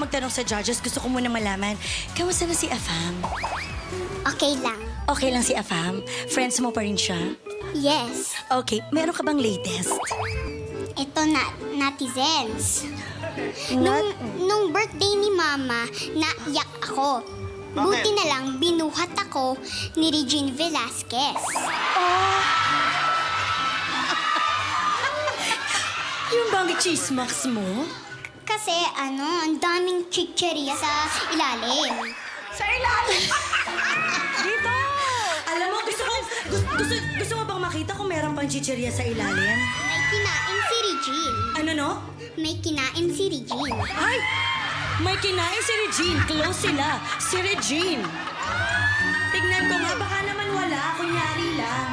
magtanong sa judges, gusto ko muna malaman, kamusta na si Afam? Okay lang. Okay lang si Afam? Friends mo pa rin siya? Yes. Okay, meron ka bang latest? Ito na, netizens. Nung birthday ni Mama, naiyak ako. Buti na lang, binuhat ako ni Regine Velasquez. Yung bang chismax mo? Kasi ang daming chicheria sa ilalim. Sa ilalim! Dito! Alam mo, gusto mo bang makita kung meron pang chicheria sa ilalim? May kinain si Regine. Ano no? May kinain si Regine. Ay! May kinain si Regine. Close sila. Si Regine. Tignan ko nga, baka naman wala. Kunyari lang.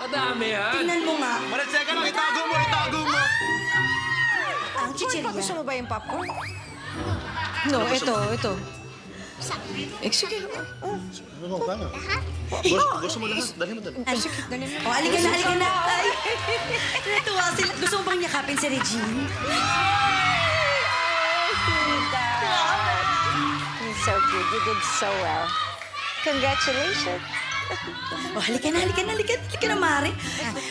Madami yan. Tignan mo nga. Maritseka lang, itago mo, itago mo. Ang chicheria. Gusto mo ba yung popcorn? Ano No, ito. Sige. Ano ka na? Gusto mo lahat? Dali mo, dali. O, alika na. Ay, natuwa sila. Gusto mo bang yakapin si Regine? So good. You did so well. Congratulations. O, halika na, Mare.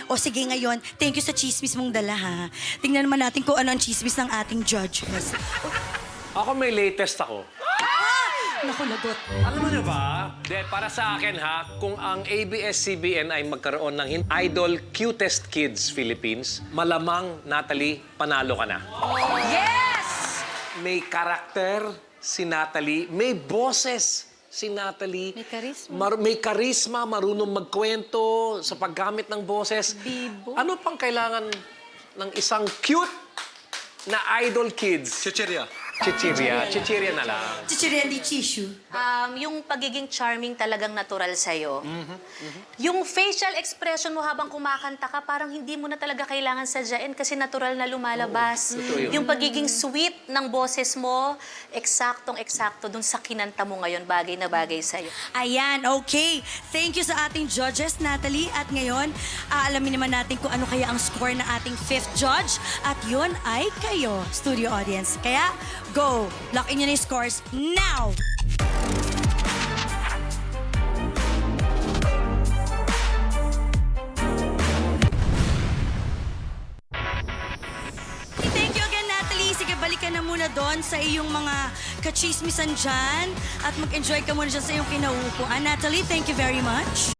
O, sige ngayon, thank you sa chismis mong dala, ha. Tingnan naman natin kung ano ang chismis ng ating judges. Ako may latest ako. Naku, lagot. Alam mo na ba? Para sa akin ha, kung ang ABS-CBN ay magkaroon ng Idol Cutest Kids Philippines, malamang, Natalie, panalo ka na. Yes! May karakter si Natalie, may boses si Natalie. May karisma. May karisma, marunong magkwento sa paggamit ng boses. Bibo. Ano pang kailangan ng isang cute na idol kids? Chicheria. Chichiria na lang. Chicheria di tissue. Yung pagiging charming talagang natural sa'yo. Yung facial expression mo habang kumakanta ka, parang hindi mo na talaga kailangan sadyain kasi natural na lumalabas. totoo yun. Yung pagiging sweet ng boses mo, eksaktong-eksakto dun sa kinanta mo ngayon, bagay na bagay sa'yo. Ayan, okay. Thank you sa ating judges, Natalie. At ngayon, aalamin naman natin kung ano kaya ang score ng ating fifth judge. At yun ay kayo, studio audience. Kaya, go! Lock in yun yung scores now! Thank you again, Natalie. Sige, balik ka na muna doon sa iyong mga kachismisan dyan at mag-enjoy ka muna dyan sa iyong kinauupuan. Natalie, thank you very much.